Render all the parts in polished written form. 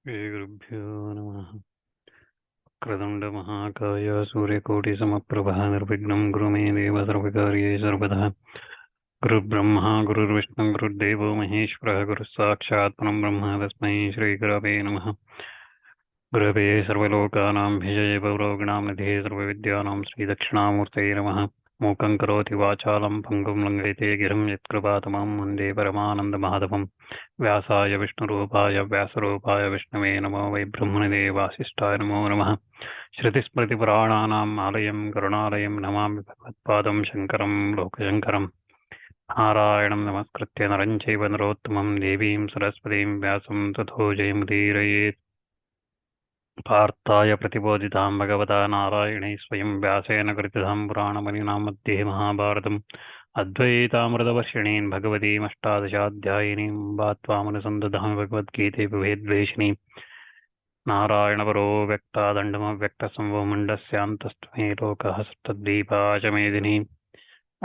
श्रीगुरुभ्यो नमः। क्रतुण्डमहाकाय सूर्यकोटिसमप्रभः निर्विघ्नं कुरु मे देव सर्वकार्ये सर्वदा। गुरुर्ब्रह्मा गुरुर्विष्णुः गुरुर्देवो महेश्वरः गुरुः साक्षात् परं ब्रह्म तस्मै श्रीगुरवे नमः। गुरवे सर्वलोकानां भिषजे भवरोगिणां निधये सर्वविद्यानां श्रीदक्षिणामूर्तये नमः। मूकं करोति वाचालं पङ्गुं लङ्घयते गिरिं यत्कृपातमं वन्दे परमानन्दमाधवम्। व्यासाय विष्णुरूपाय व्यासरूपाय विष्णवे नमो वै ब्रह्मणिदे वासिष्ठाय नमो नमः। श्रुतिस्मृतिपुराणानाम् आलयं करुणालयं नमामि भगवत्पादं शङ्करं लोकशङ्करम्। नारायणं नमस्कृत्य नरं चैव नरोत्तमं देवीं सरस्वतीं व्यासं ततो जयमुदीरयेत्। पार्थाय प्रतिबोधितां भगवता नारायणे स्वयं व्यासेन कृतितां पुराणमणिनां मध्ये महाभारतम् अद्वैतामृतवर्षिणीं भगवतीमष्टादशाध्यायिनीं वात्वामनुसन्दधामि भगवद्गीते विभेद्वेषिणीं। नारायणपरो व्यक्तादण्डमव्यक्तसंवमण्डस्यान्तस्त्वमे लोकः सप्तद्वीपाचमेदिनीम्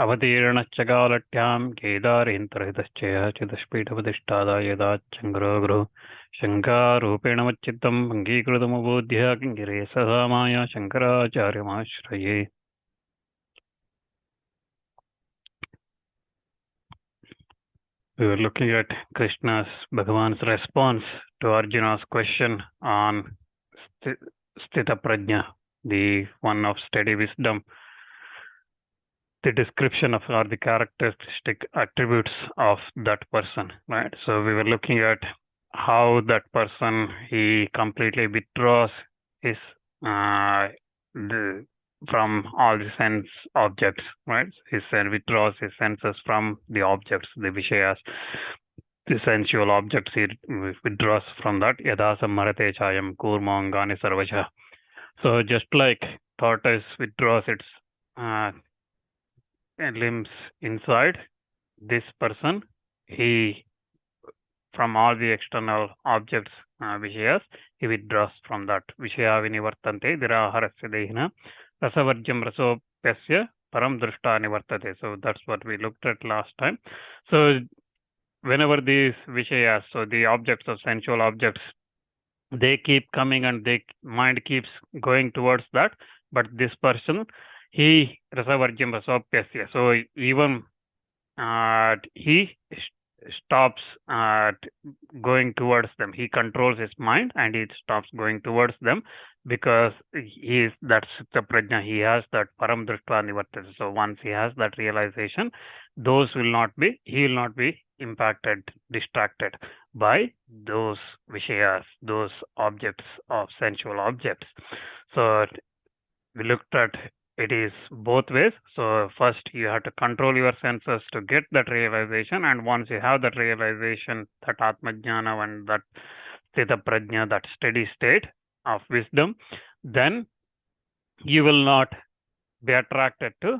अवतीर्णश्च कालट्यां केदारेन्तरहितश्च चिदस्फीठपतिष्ठादाय यदाच्चङ्गरो गुरु शङ्कारूपेण मच्चित्तं अङ्गीकृतमुबोध्य किङ्गिरे सदा माया शङ्कराचार्यमाश्रये। We were looking at Bhagavan's response to Arjuna's question on Sthita Prajna, the one of steady wisdom, the description of or the characteristic attributes of that person, right? So we were looking at how that person, he completely withdraws his from all the sense objects, right? He withdraws his senses from the objects, the vishayas, the sensual objects. He withdraws from that. Yada sammarate chayam kurmangani sarvaja. So just like tortoise withdraws its limbs inside, this person, he from all the external objects, vishayas, he withdraws from that. Vishaya vinivartante diraharasya dehina rasavarjam rasopyasya param drushta nivartate. So that's what we looked at last time. So whenever these vishayas, so the objects of sensual objects, they keep coming and the mind keeps going towards that, but this person, he rasavarjam rasopyasya. So even he stops going towards them. He controls his mind and he stops going towards them because he is that Sutta Prajna. He has that Param Drushta Nivartate. So once he has that realization, he will not be impacted, distracted by those vishayas, those objects of sensual objects. So we looked at it is both ways. So first you have to control your senses to get that realization, and once you have that realization, that Atma Jnana and that Sthita Prajna, that steady state of wisdom, then you will not be attracted to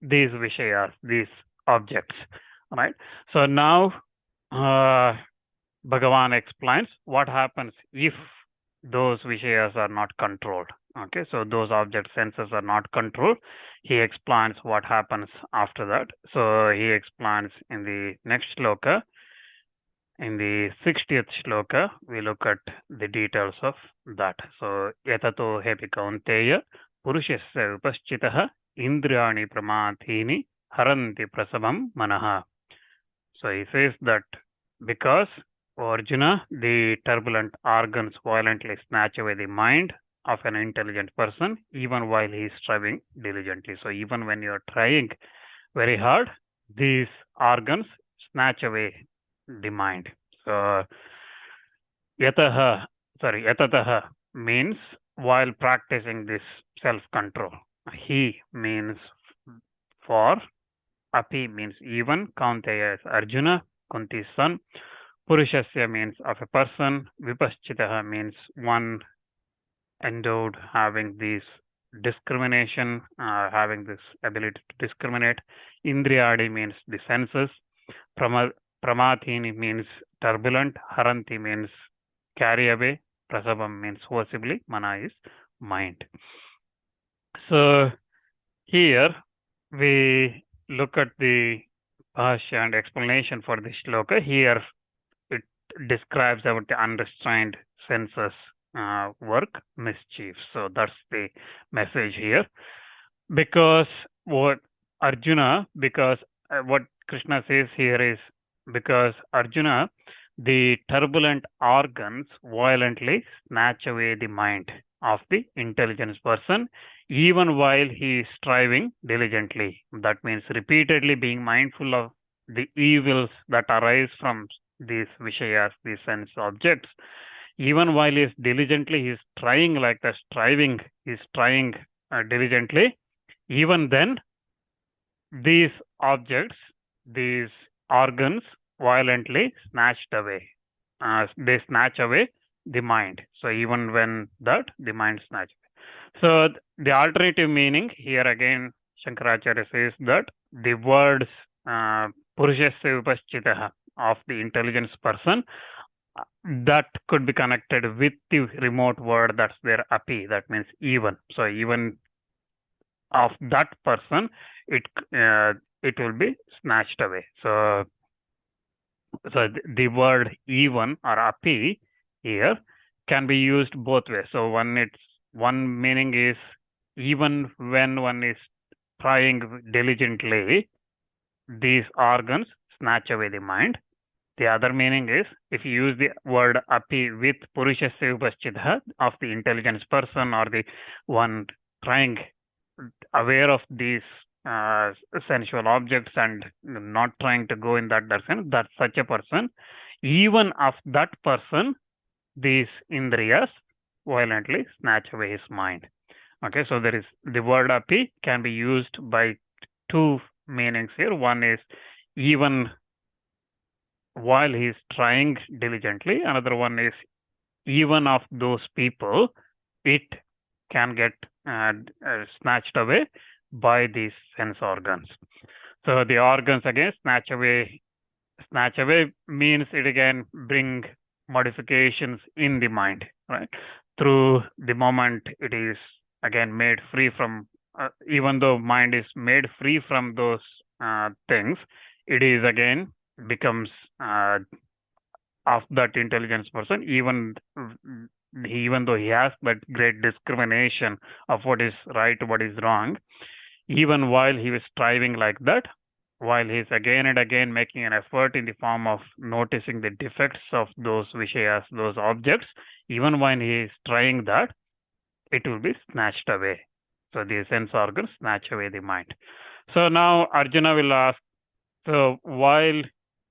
these vishayas, these objects, right? So now Bhagavan explains what happens if those vishayas are not controlled. Okay, so those object senses are not controlled. He explains what happens after that. So he explains in the next shloka, in the 60th shloka, we look at the details of that. So yatato hepi kaunteya purushasya upaschitaha indriyani pramathini haranti prasabam manaha. So he says that because, O Arjuna, the turbulent organs violently snatch away the mind of an intelligent person, even while he is striving diligently. So even when you are trying very hard, these organs snatch away the mind. So yatataha means while practicing this self-control. He means for, api means even, kaunteya is Arjuna, Kunti's son, purushasya means of a person, vipaschitaha means one endowed, having this discrimination, having this ability to discriminate. Indriyadi means the senses. Pramathini means turbulent. Haranti means carry away. Prasabam means forcibly. Mana is mind. So here we look at the Bhashya and explanation for this shloka. Here it describes about the unrestrained senses work mischief. So that's the message here. Because what Krishna says here is, because Arjuna, the turbulent organs violently snatch away the mind of the intelligent person, even while he is striving diligently. That means repeatedly being mindful of the evils that arise from these Vishayas, these sense objects. Even while he is diligently, he is trying like the striving, he is trying diligently. Even then, these objects, these organs, violently snatched away. They snatch away the mind. So even when that, the mind snatch away. So the alternative meaning here again, Shankaracharya says that the words Purushasya Vipaschitaha of the intelligence person, that could be connected with the remote word that's there, api, that means even. So even of that person, it will be snatched away. So the word even or api here can be used both ways. So one meaning is even when one is trying diligently, these organs snatch away the mind. The other meaning is, if you use the word api with Purushasya Vipaschitaha of the intelligence person or the one trying, aware of these sensual objects and not trying to go in that direction, that such a person, even of that person, these indriyas violently snatch away his mind. Okay, so there is the word api can be used by two meanings here. One is even while he is trying diligently. Another one is even of those people, it can get snatched away by these sense organs. So the organs again snatch away. Snatch away means it again bring modifications in the mind, right? Through the moment it is again made free from, even though mind is made free from those things, it is again becomes of that intelligence person, even though he has that great discrimination of what is right, what is wrong, even while he was striving like that, while he is again and again making an effort in the form of noticing the defects of those Vishayas, those objects, even when he is trying that, it will be snatched away. So the sense organs snatch away the mind. So now Arjuna will ask, so while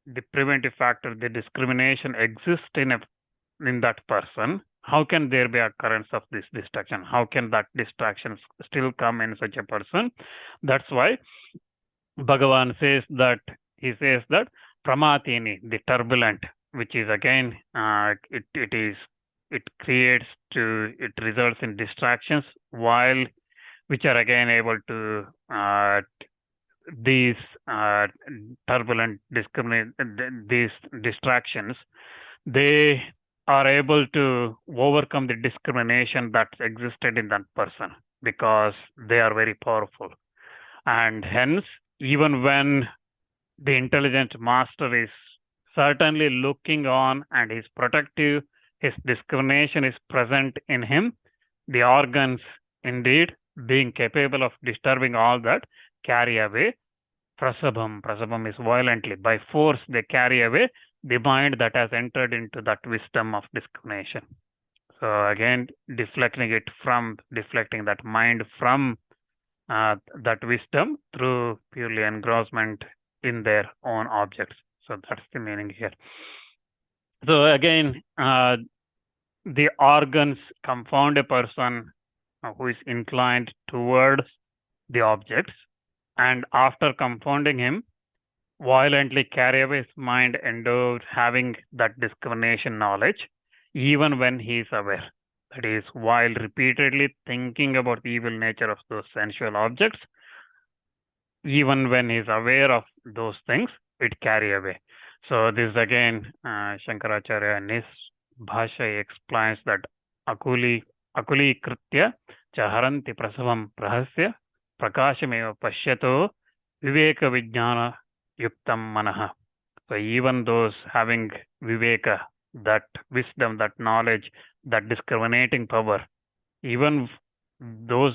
the preventive factor, the discrimination exists in that person, how can there be occurrence of this distraction? How can that distraction still come in such a person? That's why Bhagavan says that, he says that pramatini, the turbulent, which is again, it results in distractions, which are again able to these turbulent these distractions, they are able to overcome the discrimination that existed in that person because they are very powerful. And hence, even when the intelligent master is certainly looking on and is protective, his discrimination is present in him, the organs indeed being capable of disturbing all that, carry away prasabham. Prasabham is violently, by force they carry away the mind that has entered into that wisdom of discrimination. So again, deflecting that mind from that wisdom through purely engrossment in their own objects. So that's the meaning here. So again, the organs confound a person who is inclined towards the objects, and after confounding him, violently carry away his mind endowed having that discrimination knowledge, even when he is aware. That is, while repeatedly thinking about the evil nature of those sensual objects, even when he is aware of those things, it carry away. So this again, Shankaracharya in his Bhashya explains that akuli kritya chaharanti prasavam prahasya prakashameva pashyato viveka vijnana yuktam manaha. So even those having viveka, that wisdom, that knowledge, that discriminating power, even those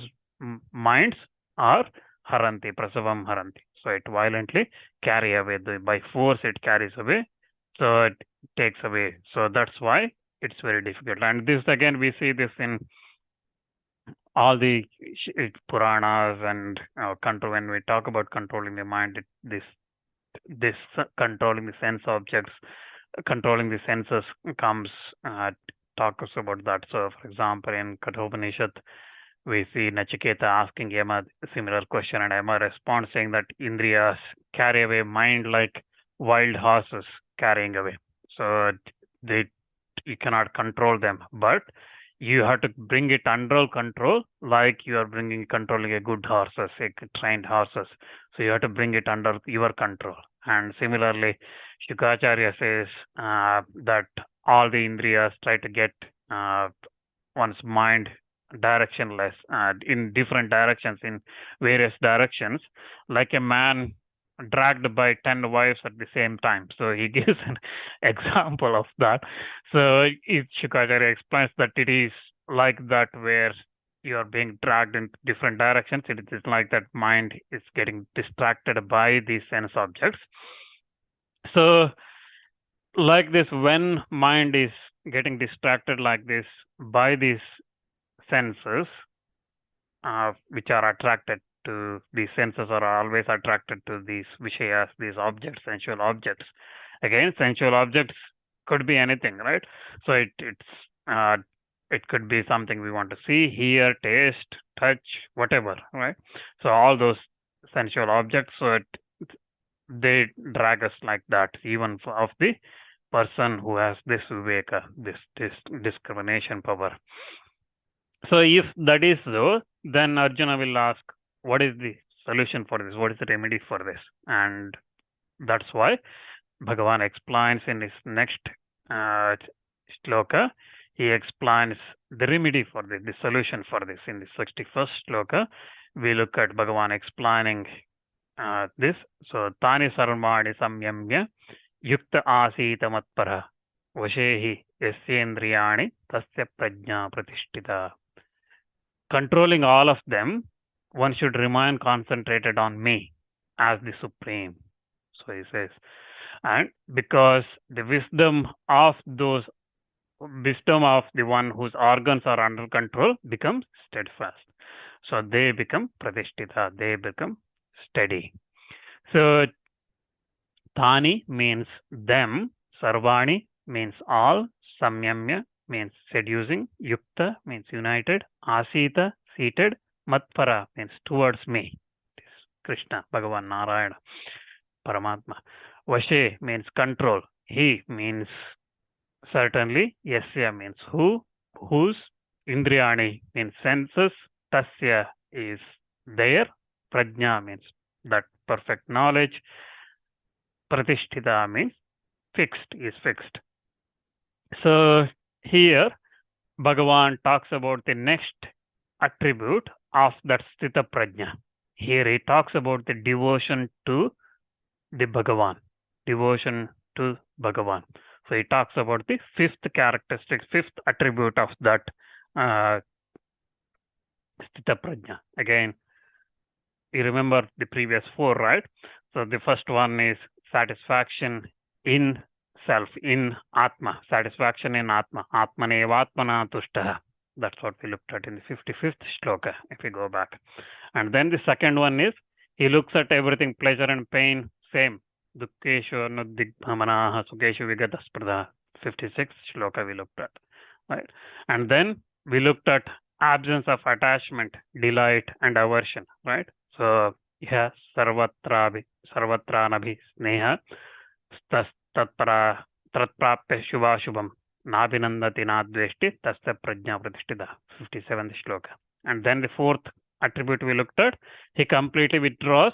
minds are haranti, prasavam haranti. So it violently carry away, by force it carries away, so it takes away. So that's why it's very difficult. And this again, we see this in all the Puranas and control. When we talk about controlling the mind, this controlling the sense objects, controlling the senses comes, talks about that. So, for example, in Kathopanishad, we see Nachiketa asking Yama a similar question, and Yama responds saying that Indriyas carry away mind like wild horses carrying away. So you cannot control them, but you have to bring it under control, like you are controlling a good horses, a trained horses. So you have to bring it under your control. And similarly, Shukacharya says that all the Indriyas try to get one's mind directionless, in different directions, in various directions, like a man dragged by 10 wives at the same time. So he gives an example of that. So Shukacharya explains that it is like that, where you are being dragged in different directions. It is like that mind is getting distracted by these sense objects. So like this, when mind is getting distracted like this by these senses, which are attracted to these senses, are always attracted to these vishayas, these objects, sensual objects. Again, sensual objects could be anything, right? So it could be something we want to see, hear, taste, touch, whatever, right? So all those sensual objects, so they drag us like that, even of the person who has this viveka, this discrimination power. So if that is so, then Arjuna will ask, what is the solution for this? What is the remedy for this? And that's why Bhagavan explains in his next shloka, he explains the remedy for this, the solution for this. In the 61st shloka, we look at Bhagavan explaining this. So, Tani sarvani samyamya yukta asita matpara vashehi yasyendriyani tasya prajna pratishtita. Controlling all of them, one should remain concentrated on me as the supreme. So he says, and because the wisdom of the one whose organs are under control becomes steadfast. So they become pratishtita, they become steady. So Tani means them, Sarvani means all, Samyamya means seducing, Yukta means united, Asita, seated, Matpara means towards me. It is Krishna, Bhagavan, Narayana, Paramatma. Vashe means control. He means certainly. Yasya means who, whose. Indriyani means senses. Tasya is there. Prajna means that perfect knowledge. Pratishtita means fixed, is fixed. So here Bhagavan talks about the next attribute of that Sthita Prajna. Here he talks about the devotion to the Bhagavan. Devotion to Bhagavan. So he talks about the fifth characteristic, fifth attribute of that Sthita Prajna. Again, you remember the previous four, right? So the first one is satisfaction in self, in Atma, satisfaction in Atma, Atmaneva Atmana Tushtaha. That's what we looked at in the 55th shloka, if we go back. And then the second one is, he looks at everything, pleasure and pain, same. Dukkeshu anudighamanaha sukeshu vigataspradha, 56th shloka we looked at, right? And then we looked at absence of attachment, delight and aversion, right? So, yeah, sarvatra nabhi sneha tatprapya shubhashubham nabhinandati nadveshti tasya prajna pratishtita, 57th shloka. And then the fourth attribute we looked at, he complete withdrawal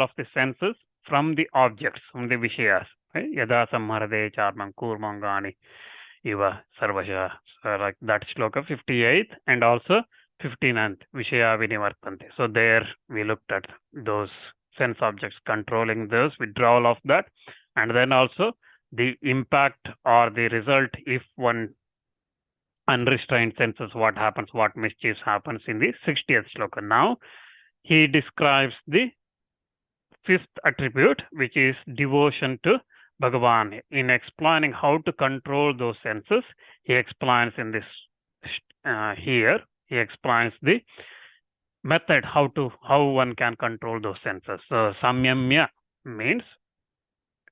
of the senses from the objects, from the vishayas, right? Yada samharade charmam kurmangani iva sarvasha. So like that shloka 58th and also 59th, vishaya vinivartante. So there we looked at those sense objects, controlling those, withdrawal of that, and then also the impact or the result if one unrestrained senses, what happens, what mischief happens in the 60th shloka. Now, he describes the fifth attribute, which is devotion to Bhagavan. In explaining how to control those senses, he explains in this here, he explains the method how one can control those senses. So samyamya means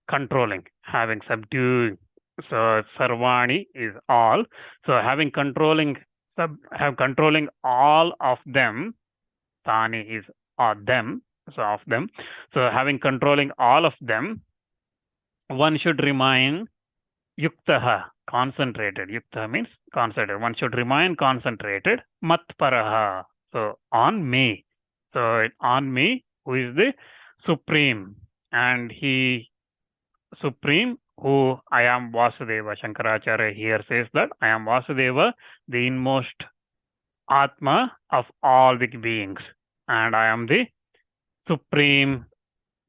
controlling, having, subduing. So sarvani is all. So having controlling all of them. Tani is them. So of them. So having controlling all of them, one should remain yuktaha, concentrated. Yuktaha means concentrated. One should remain concentrated. Matparaha. So on me. So on me, who is the supreme, and he supreme, who I am Vasudeva. Shankaracharya here says that I am Vasudeva, the inmost Atma of all the beings, and I am the supreme.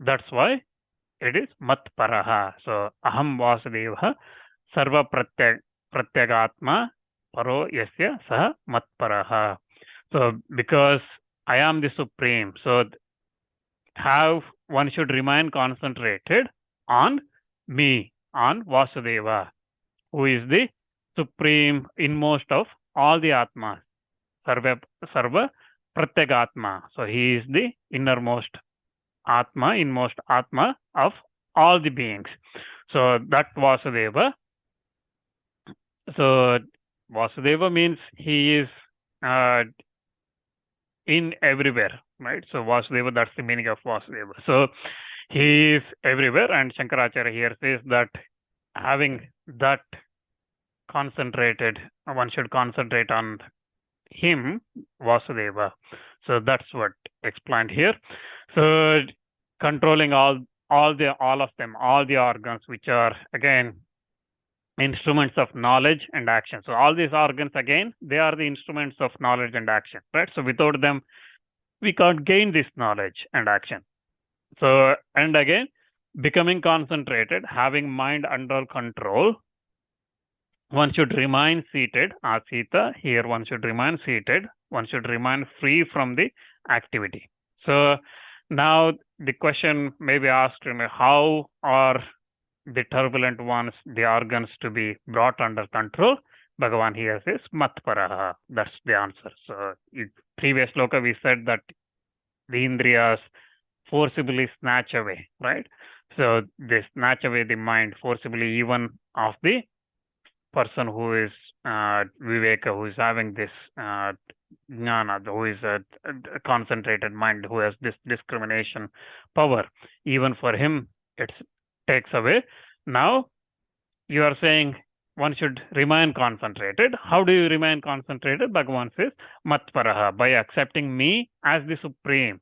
That's why it is Matparaha. So Aham Vasudeva Sarva Pratyagatma Paro Yasya Saha Matparaha. So because I am the supreme, so how one should remain concentrated on me, on Vasudeva, who is the supreme, inmost of all the Atmas, Sarva Pratyagatma. So he is the inmost Atma of all the beings. So that Vasudeva. So Vasudeva means he is in everywhere, right? So Vasudeva, that's the meaning of Vasudeva. So he is everywhere, and Shankaracharya here says that having that concentrated, one should concentrate on him, Vasudeva. So that's what explained here. So controlling all of them, all the organs, which are again instruments of knowledge and action. So all these organs, again, they are the instruments of knowledge and action, right? So without them, we can't gain this knowledge and action. So, and again, becoming concentrated, having mind under control, one should remain seated, asita. Here one should remain seated. One should remain free from the activity. So now the question may be asked, how are the turbulent ones, the organs, to be brought under control? Bhagavan here says Matparaha. That's the answer. So in previous shloka we said that the indriyas forcibly snatch away, right? So they snatch away the mind forcibly, even of the person who is viveka, who is having this jnana, who is a concentrated mind, who has this discrimination power. Even for him, it takes away. Now, you are saying one should remain concentrated. How do you remain concentrated? Bhagavan says, Matparaha, by accepting me as the supreme.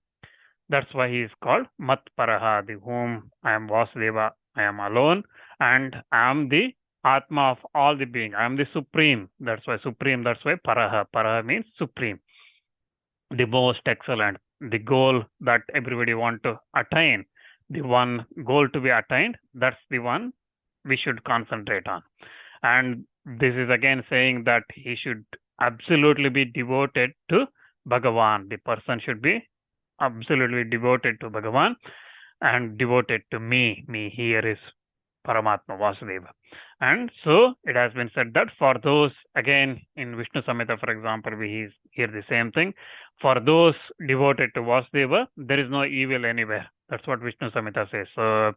That's why he is called Matparaha, the whom I am Vasudeva, I am alone, and I am the Atma of all the being. I am the supreme. That's why supreme, that's why Paraha. Paraha means supreme, the most excellent, the goal that everybody want to attain. The one goal to be attained, that's the one we should concentrate on. And this is again saying that he should absolutely be devoted to Bhagavan. The person should be absolutely devoted to Bhagavan and devoted to me. Me here is Paramatma Vasudeva. And so it has been said that for those, again in Vishnu Samhita, for example, we hear the same thing. For those devoted to Vasudeva, there is no evil anywhere. That's what Vishnu Samhita says. So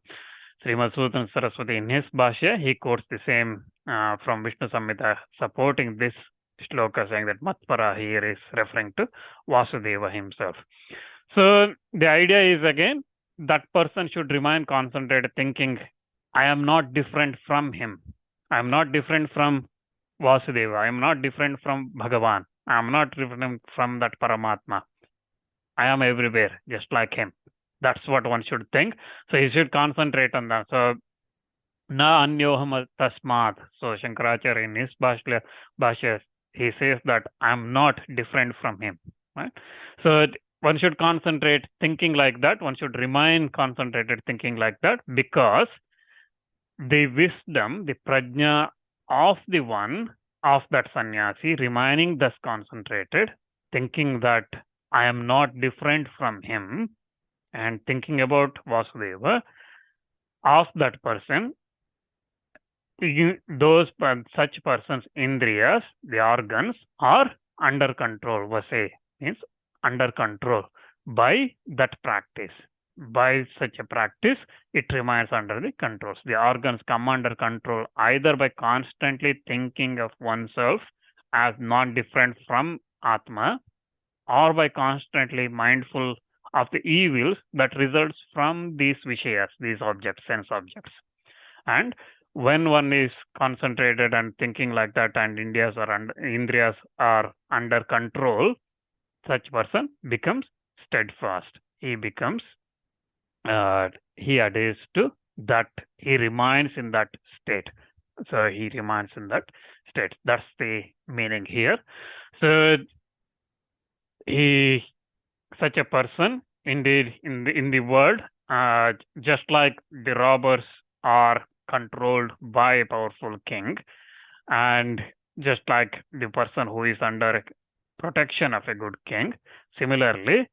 Srimad Sutana Saraswati, in his Bhashya, he quotes the same from Vishnu Samhita, supporting this shloka, saying that Matpara here is referring to Vasudeva himself. So the idea is, again, that person should remain concentrated, thinking, I am not different from him. I am not different from Vasudeva. I am not different from Bhagavan. I am not different from that Paramatma. I am everywhere, just like him. That's what one should think. So he should concentrate on that. So, na anyoham tasmat. So Shankaracharya in his Bhashya, he says that I am not different from him. Right? So one should concentrate thinking like that. One should remain concentrated thinking like that, because the wisdom, the prajna of the one, of that sannyasi, remaining thus concentrated, thinking that I am not different from him, and thinking about Vasudeva, of that person, such persons, indriyas, the organs, are under control. Vase means under control by that practice. By such a practice, it remains under the controls. The organs come under control either by constantly thinking of oneself as not different from Atma, or by constantly mindful of the evils that results from these vishayas, these objects, sense objects. And when one is concentrated and thinking like that, and indriyas are under control, such person becomes steadfast. He becomes, he adheres to that. He remains in that state. So he remains in that state. That's the meaning here. So such a person, indeed, in the world, just like the robbers are controlled by a powerful king, and just like the person who is under protection of a good king, similarly,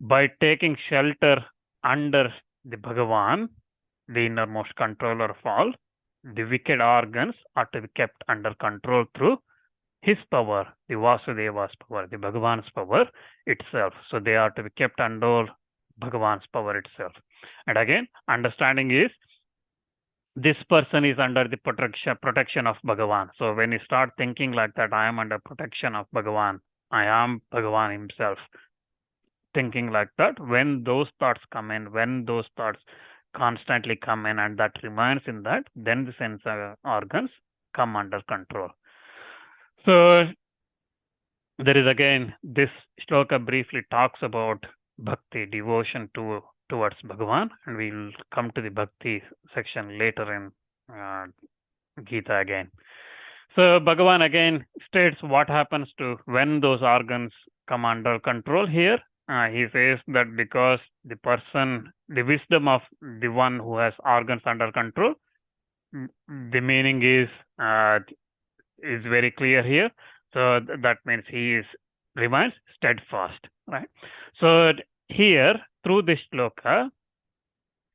by taking shelter under the Bhagavan, the innermost controller of all, the wicked organs are to be kept under control through his power, the Vasudeva's power, the Bhagavan's power itself. So they are to be kept under Bhagavan's power itself. And again, understanding is, this person is under the protection of Bhagavan. So when you start thinking like that, I am under protection of Bhagavan, I am Bhagavan himself, thinking like that, when those thoughts come in, when those thoughts constantly come in, and that remains in that, then the sense organs come under control. So there is again, this shloka briefly talks about bhakti, devotion towards Bhagavan, and we'll come to the bhakti section later in Gita again. So Bhagavan again states what happens to when those organs come under control here. He says that because the wisdom of the one who has organs under control, the meaning is very clear here. So that means he remains steadfast, right? So here, through this shloka,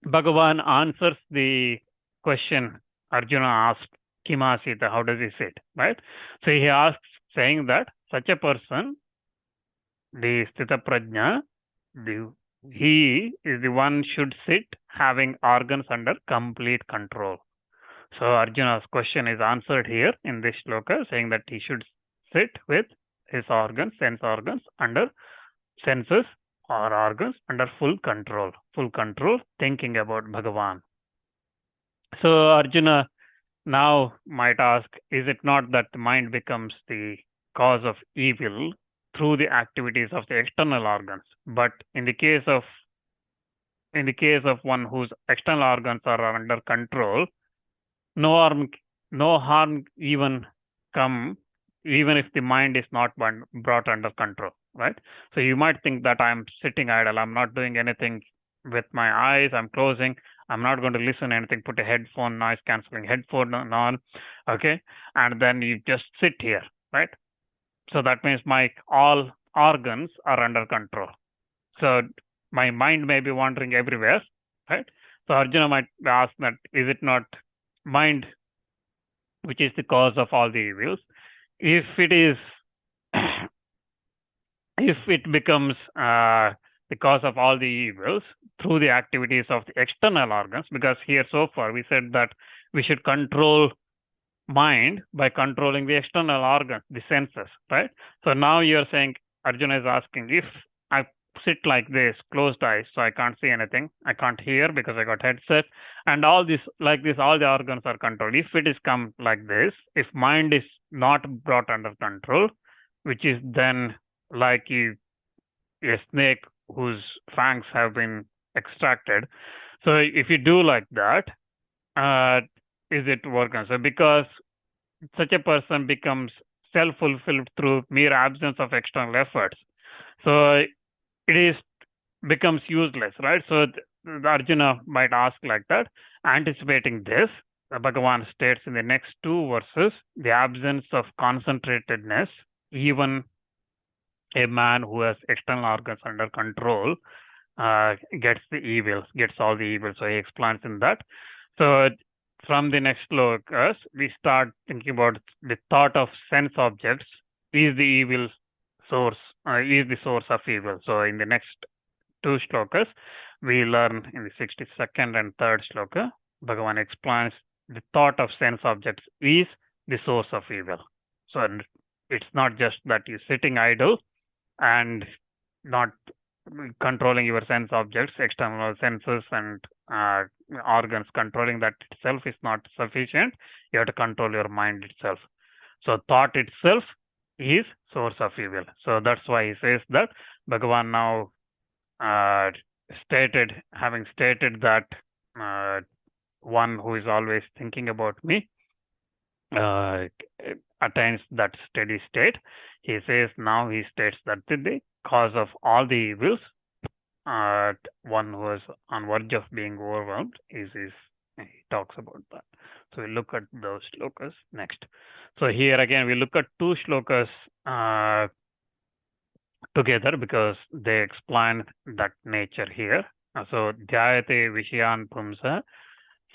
Bhagavan answers the question Arjuna asked, Kimasita, how does he sit, right? So he asks, saying that such a person, the Sthita Prajna, he is the one should sit having organs under complete control. So Arjuna's question is answered here in this shloka, saying that he should sit with his organs, sense organs, under senses or organs under full control, thinking about Bhagavan. So Arjuna now might ask, is it not that the mind becomes the cause of evil through the activities of the external organs? But in the case of one whose external organs are under control, no harm even come, even if the mind is not brought under control, right? So you might think that I'm sitting idle, I'm not doing anything with my eyes, I'm closing, I'm not going to listen to anything, put a headphone, noise cancelling headphone on, okay? And then you just sit here, right? So that means my all organs are under control. So my mind may be wandering everywhere, right? So Arjuna might ask that, is it not mind which is the cause of all the evils? If it becomes the cause of all the evils through the activities of the external organs, because here so far we said that we should control mind by controlling the external organs, the senses, right? So now you're saying, Arjuna is asking, if I sit like this, closed eyes, so I can't see anything, I can't hear because I got headset, and all this, like this, all the organs are controlled. If it is come like this, if mind is not brought under control, which is then like a snake whose fangs have been extracted. So if you do like that, is it working? So because such a person becomes self-fulfilled through mere absence of external efforts, so it becomes useless, right? So the Arjuna might ask like that, anticipating this, Bhagavan states in the next two verses, the absence of concentratedness, even a man who has external organs under control gets all the evils. So he explains in that. So from the next slokas, we start thinking about the thought of sense objects is the evil source, is the source of evil. So in the next two shlokas, we learn in the 62nd and 3rd shloka, Bhagavan explains the thought of sense objects is the source of evil. So it's not just that you're sitting idle and not controlling your sense objects, external senses and organs, controlling that itself is not sufficient. You have to control your mind itself. So thought itself is source of evil. So that's why he says that Bhagavan now having stated that one who is always thinking about me attains that steady state. He says now he states that the cause of all the evils, one who is on verge of being overwhelmed, he talks about that. So we look at those shlokas next. So here again we look at two shlokas together because they explain that nature here. So dhyayate vishayan pumsa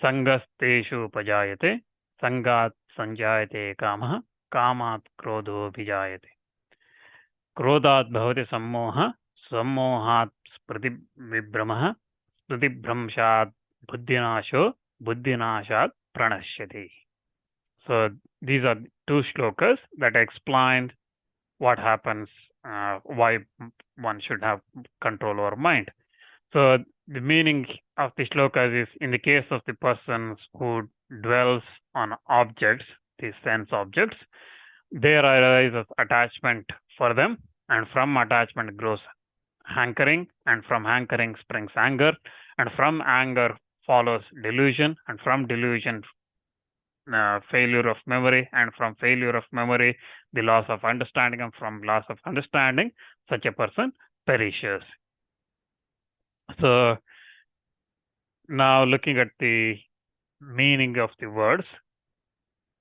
sangasteshu upajayate sangat sanjayate kamah kamat krodho bhijayate क्रोधात् भवति सम्मोहः सम्मोहात् स्मृतिविभ्रमः स्मृतिभ्रंशात् बुद्धिनाशो बुद्धिनाशात् प्रणश्यति. So these are two shlokas that explain what happens, why one should have control over mind. So the meaning of the shlokas is, in the case of the person who dwells on objects, the sense objects, there arises attachment for them, and from attachment grows hankering, and from hankering springs anger, and from anger follows delusion, and from delusion failure of memory, and from failure of memory the loss of understanding, and from loss of understanding such a person perishes. So now looking at the meaning of the words,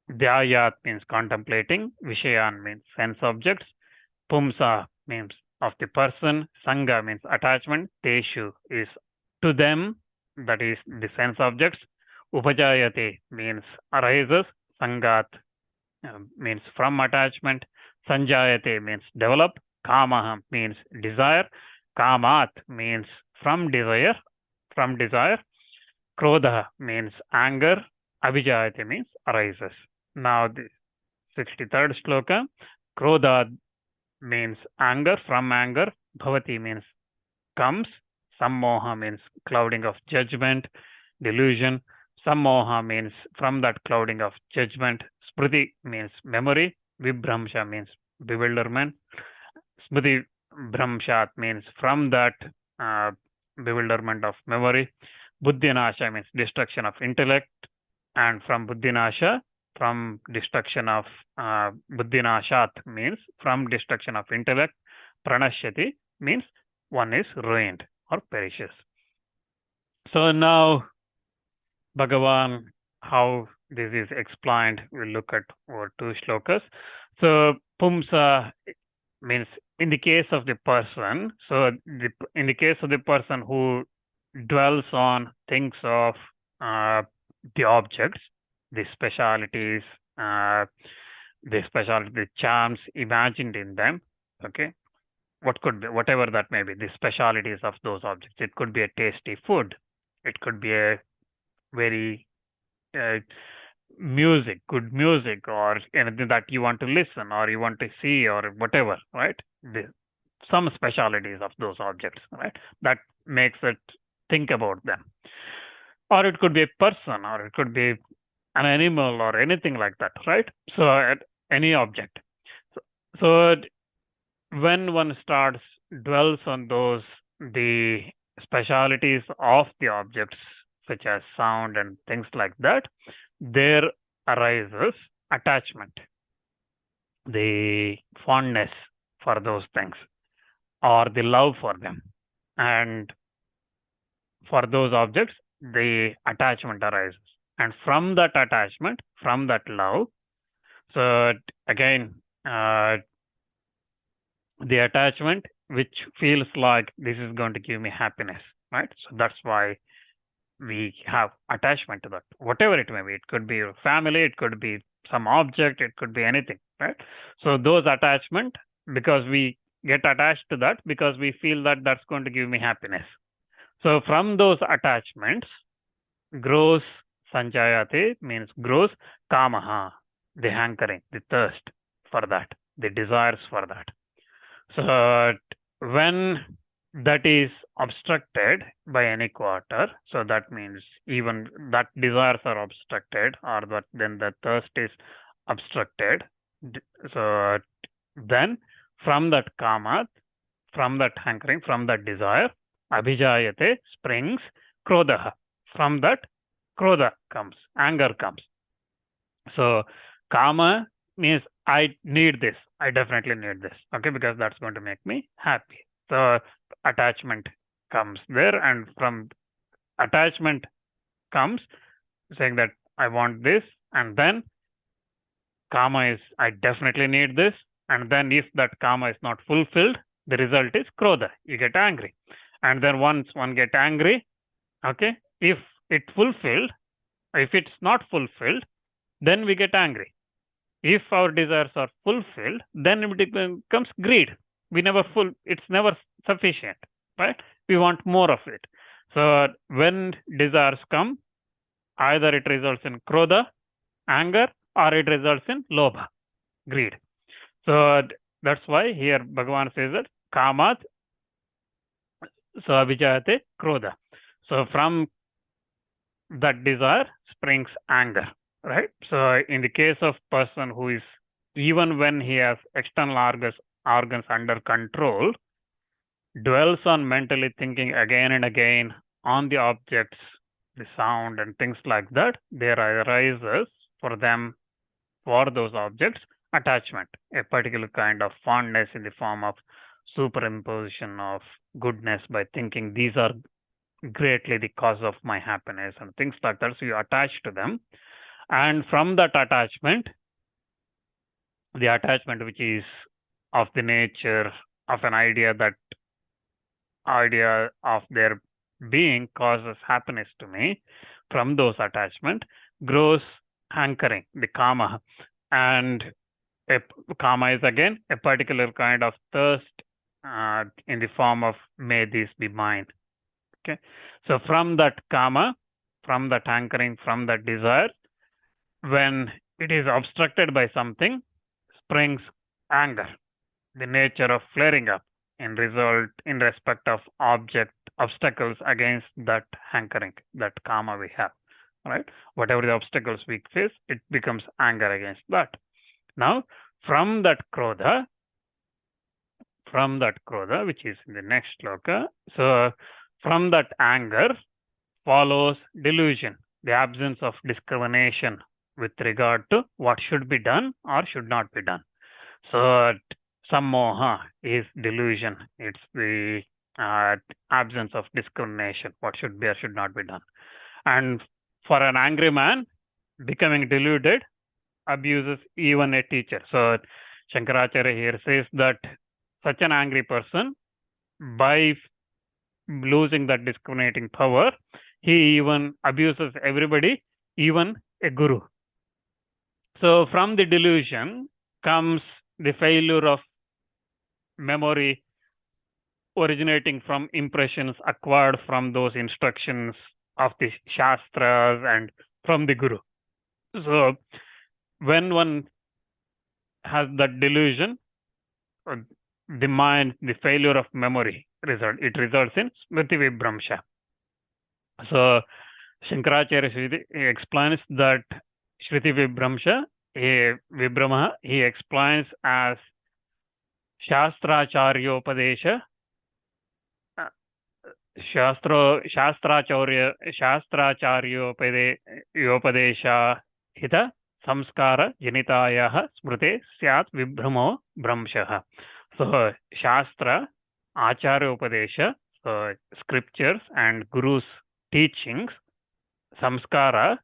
dhyayat means contemplating, vishayan means sense objects, pumsa means of the person, sangha means attachment, teshu is to them, that is the sense objects, upajayate means arises, sangat means from attachment, sanjayate means develop, kamaha means desire, kamat means from desire, krodha means anger, abhijayate means arises. Now the 63rd shloka, krodha means anger, from anger, bhavati means comes, sammoha means clouding of judgment, delusion, sammoha means from that clouding of judgment, smriti means memory, vibramsha means bewilderment, smriti bramshat means from that bewilderment of memory, buddhinasha means destruction of intellect, and from buddhinasha, from destruction of buddhinashat means from destruction of intellect, pranashyati means one is ruined or perishes. So now Bhagavan, how this is explained, we'll look at over two shlokas. So pumsa means in the case of the person, so in the case of the person who dwells on things of the objects, the specialities, the charms imagined in them, okay, what could be, whatever that may be, the specialities of those objects. It could be a tasty food, it could be a very good music, or anything that you want to listen or you want to see, or whatever, right? Some specialities of those objects, right? That makes it think about them. Or it could be a person, or it could be an animal, or anything like that, right? So any object. So when one dwells on those, the specialities of the objects, such as sound and things like that, there arises attachment, the fondness for those things, or the love for them. And for those objects, the attachment arises. And from that attachment, from that love, so again, the attachment which feels like this is going to give me happiness, right? So that's why we have attachment to that, whatever it may be. It could be your family, it could be some object, it could be anything, right? So those attachment, because we get attached to that because we feel that that's going to give me happiness. So from those attachments grows sanjayate, means grows kamaha, the hankering, the thirst for that, the desires for that. So when that is obstructed by any quarter, so that means even that desires are obstructed, or that then the thirst is obstructed. So then from that kama, from that hankering, from that desire, abhijayate, springs krodaha. From that krodha comes, anger comes. So kama means I need this, I definitely need this, okay, because that's going to make me happy. So attachment comes there, and from attachment comes saying that I want this, and then kama is I definitely need this, and then if that kama is not fulfilled, the result is krodha, you get angry. And then once one get angry, okay, if it fulfilled, if it's not fulfilled, then we get angry. If our desires are fulfilled, then it becomes greed. It's never sufficient, right? We want more of it. So when desires come, either it results in krodha, anger, or it results in lobha, greed. So that's why here Bhagavan says that kamat so abhijayate krodha. So from that desire springs anger, right? So in the case of person who is, even when he has external organs under control, dwells on mentally thinking again and again on the objects, the sound and things like that, there arises for them, for those objects, attachment, a particular kind of fondness in the form of superimposition of goodness by thinking these are greatly the cause of my happiness and things like that. So you attach to them. And from that attachment, the attachment which is of the nature of an idea, that idea of their being causes happiness to me, from those attachment grows hankering, the kama. And kama is again a particular kind of thirst in the form of may this be mine. Okay, so from that kama, from that hankering, from that desire, when it is obstructed by something, springs anger, the nature of flaring up in respect of obstacles against that hankering, that kama we have, right? Whatever the obstacles we face, it becomes anger against that. Now, from that krodha, which is in the next shloka, so from that anger follows delusion, the absence of discrimination with regard to what should be done or should not be done. So sammoha is delusion. It's the absence of discrimination, what should be or should not be done. And for an angry man, becoming deluded abuses even a teacher. So Shankaracharya here says that such an angry person, by losing that discriminating power, he even abuses everybody, even a guru. So from the delusion comes the failure of memory originating from impressions acquired from those instructions of the Śāstras and from the guru. So when one has that delusion, the mind, the failure of memory it results in smriti vibramsha. So Shankaracharya explains that Shruti Vibramsha, Vibrama, he explains as Śāstrācāryopadesha, Śāstrācāryopadesha hita samskara janitayaha smrute syat vibhramo bramshaha. So Shastra, Acharya Upadesha, so scriptures and Guru's teachings, samskara,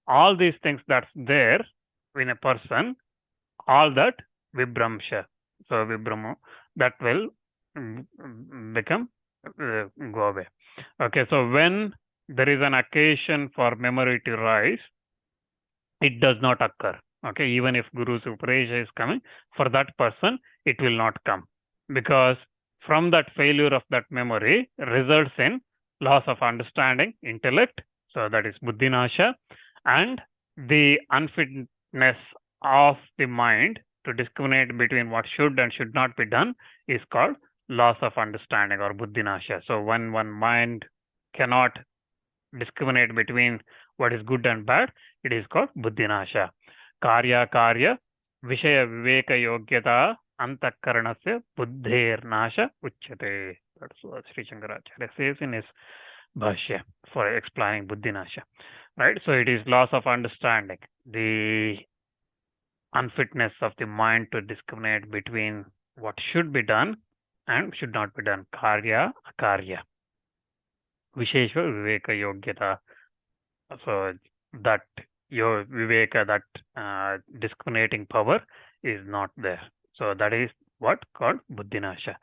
all these things that's there in a person, all that vibramsha, so vibramo, that will become go away. Okay, so when there is an occasion for memory to rise, it does not occur. Okay, even if Guru's Upadesh is coming, for that person, it will not come. Because from that failure of that memory results in loss of understanding, intellect, so that is buddhinasha, and the unfitness of the mind to discriminate between what should and should not be done is called loss of understanding or buddhinasha. So when one mind cannot discriminate between what is good and bad, it is called buddhinasha. Karya Vishaya Viveka Yogyata Antakaranasya Buddhirnasha Uchyate. That's what Sri Shankaracharya says in his Bhashya for explaining buddhinasha. Right? So it is loss of understanding, the unfitness of the mind to discriminate between what should be done and should not be done. Karya, akarya. Visheshva Viveka Yogyata. So that your Viveka, that discriminating power is not there. So that is what called buddhinasha.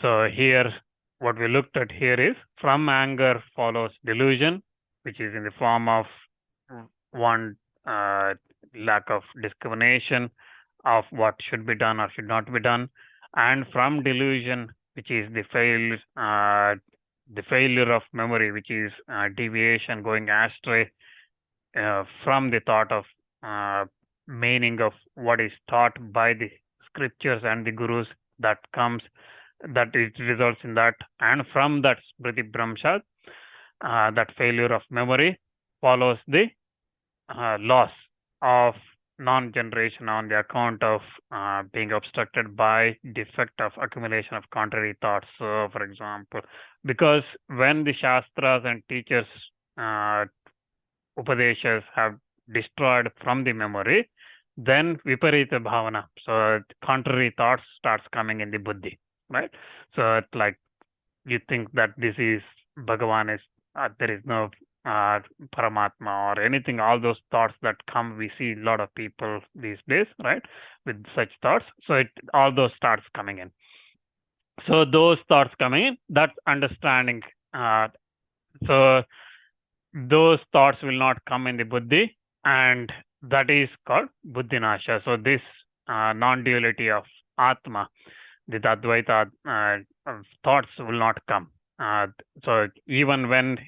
So here, what we looked at here is from anger follows delusion, which is in the form of one lack of discrimination of what should be done or should not be done, and from delusion, which is the failure of memory, which is deviation, going astray from the thought of meaning of what is taught by the scriptures and the gurus, that comes, that it results in that, and from that smriti bhramsha, that failure of memory follows the loss of non-generation on the account of being obstructed by defect of accumulation of contrary thoughts. So, for example, because when the Shastras and teachers, Upadeshas have destroyed from the memory, then viparita bhavana, so contrary thoughts starts coming in the buddhi, right? So it's like you think that this is Bhagavan is, there is no Paramatma or anything, all those thoughts that come, we see a lot of people these days, right, with such thoughts. So all those starts coming in. So those thoughts coming in, that understanding, so those thoughts will not come in the buddhi, and that is called buddhinasha. So this non-duality of Atma, the Advaita thoughts will not come. So even when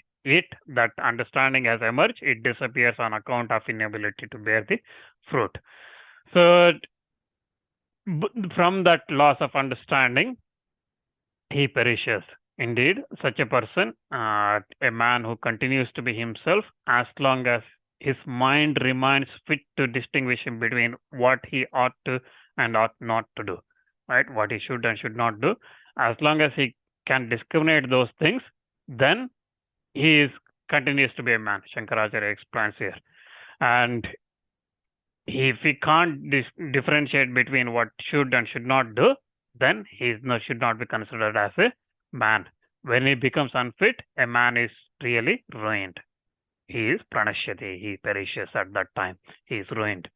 that understanding has emerged, it disappears on account of inability to bear the fruit. So from that loss of understanding, he perishes. Indeed, such a person, a man who continues to be himself, as long as his mind remains fit to distinguish between what he ought to and ought not to do, right? What he should and should not do. As long as he can discriminate those things, then he continues to be a man. Shankaracharya explains here. And if he can't differentiate between what should and should not do, then he should not be considered as a man. When he becomes unfit, a man is really ruined. He is pranashyati, he perishes at that time. He is ruined.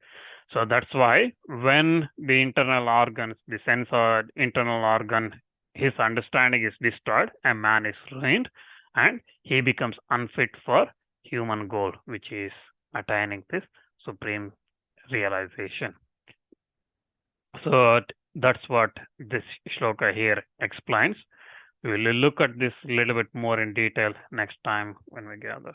So that's why when the internal organs, the sense or internal organ, his understanding is destroyed, a man is ruined, and he becomes unfit for human goal, which is attaining this supreme realization. So that's what this shloka here explains. We will look at this a little bit more in detail next time when we gather.